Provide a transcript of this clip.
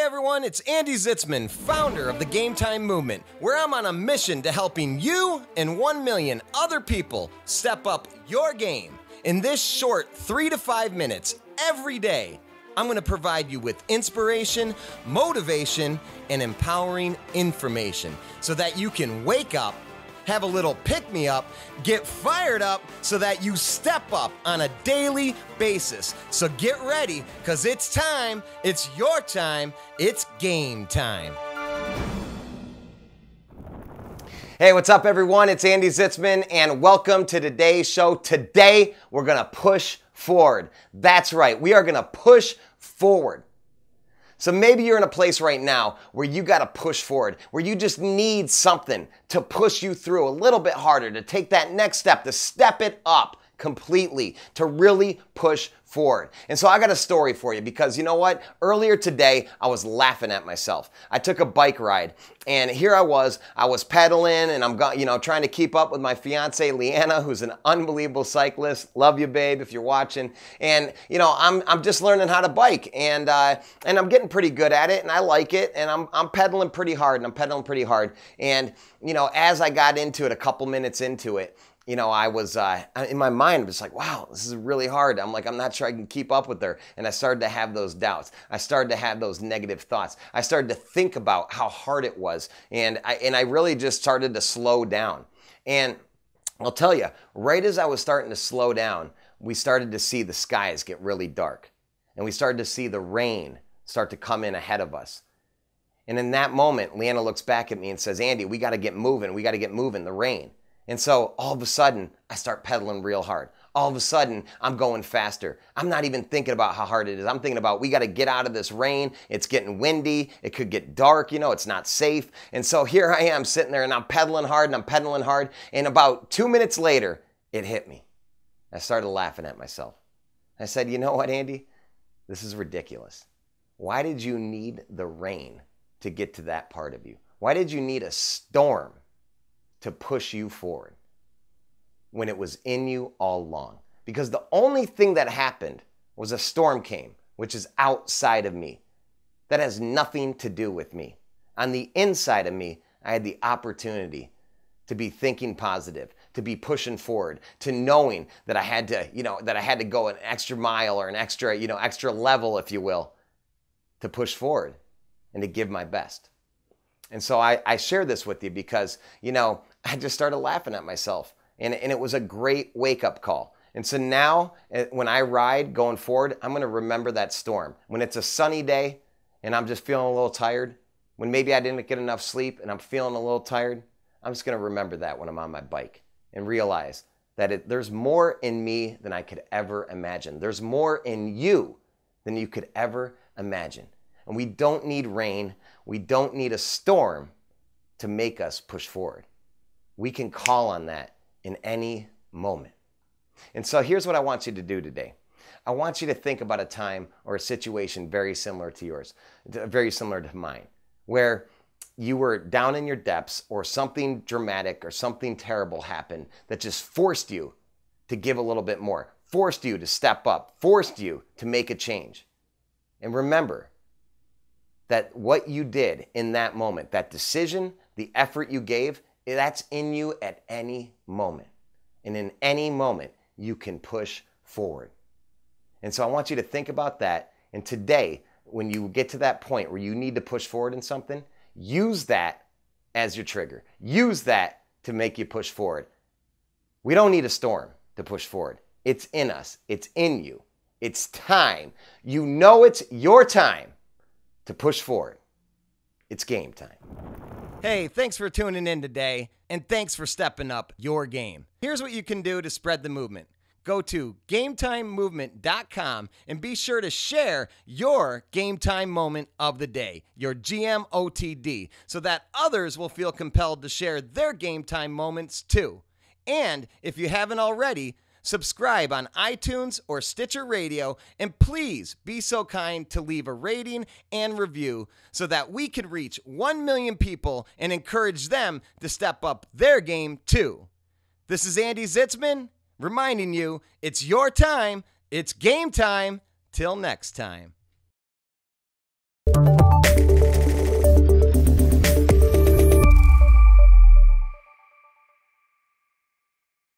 Hi everyone, it's Andy Zitzmann, founder of the GAMETIME Movement, where I'm on a mission to helping you and 1 million other people step up your game. In this short 3 to 5 minutes every day, I'm going to provide you with inspiration, motivation, and empowering information so that you can wake up, have a little pick-me-up, get fired up so that you step up on a daily basis. So get ready, because it's time, it's your time, it's game time. Hey, what's up everyone? It's Andy Zitzmann and welcome to today's show. Today, we're gonna push forward. That's right, we are gonna push forward. So maybe you're in a place right now where you got to push forward, where you just need something to push you through a little bit harder, to take that next step, to step it up completely, to really push forward. And so I got a story for you because you know what? Earlier today, I was laughing at myself. I took a bike ride and here I was pedaling and I'm trying to keep up with my fiance, Leanna, who's an unbelievable cyclist. Love you, babe, if you're watching. And I'm just learning how to bike and I'm getting pretty good at it and I like it and I'm pedaling pretty hard and as I got into it, a couple minutes into it, I was, in my mind, I was like, wow, this is really hard. I'm not sure I can keep up with her. And I started to have those doubts. I started to have those negative thoughts. I started to think about how hard it was. And I really just started to slow down. And I'll tell you, right as I was starting to slow down, we started to see the skies get really dark. And we started to see the rain start to come in ahead of us. And in that moment, Leanna looks back at me and says, Andy, we got to get moving. We got to get moving, the rain. And so all of a sudden, I start pedaling real hard. All of a sudden, I'm going faster. I'm not even thinking about how hard it is. I'm thinking about we got to get out of this rain. It's getting windy. It could get dark. It's not safe. And so here I am sitting there and I'm pedaling hard. And about 2 minutes later, it hit me. I started laughing at myself. I said, you know what, Andy? This is ridiculous. Why did you need the rain to get to that part of you? Why did you need a storm to push you forward when it was in you all along? Because the only thing that happened was a storm came, which is outside of me. That has nothing to do with me. On the inside of me, I had the opportunity to be thinking positive, to be pushing forward, to knowing that I had to, go an extra mile or an extra, extra level, if you will, to push forward and to give my best. And so I share this with you because, I just started laughing at myself. And it was a great wake-up call. And so now, when I ride going forward, I'm going to remember that storm. When it's a sunny day and I'm just feeling a little tired, when maybe I didn't get enough sleep and I'm feeling a little tired, I'm just going to remember that when I'm on my bike and realize that there's more in me than I could ever imagine. There's more in you than you could ever imagine. And we don't need rain. We don't need a storm to make us push forward. We can call on that in any moment. And so here's what I want you to do today. I want you to think about a time or a situation very similar to yours, very similar to mine, where you were down in your depths or something dramatic or something terrible happened that just forced you to give a little bit more, forced you to step up, forced you to make a change. And remember that what you did in that moment, that decision, the effort you gave, that's in you at any moment. And in any moment, you can push forward. And so I want you to think about that. And today, when you get to that point where you need to push forward in something, use that as your trigger. Use that to make you push forward. We don't need a storm to push forward. It's in us. It's in you. It's time. You know it's your time to push forward. It's game time. Hey, thanks for tuning in today, and thanks for stepping up your game. Here's what you can do to spread the movement. Go to GAMETIMEMovement.com and be sure to share your game time moment of the day, your GMOTD, so that others will feel compelled to share their game time moments too. And if you haven't already, subscribe on iTunes or Stitcher Radio, and please be so kind to leave a rating and review so that we can reach 1 million people and encourage them to step up their game too. This is Andy Zitzmann reminding you it's your time, it's game time. Till next time.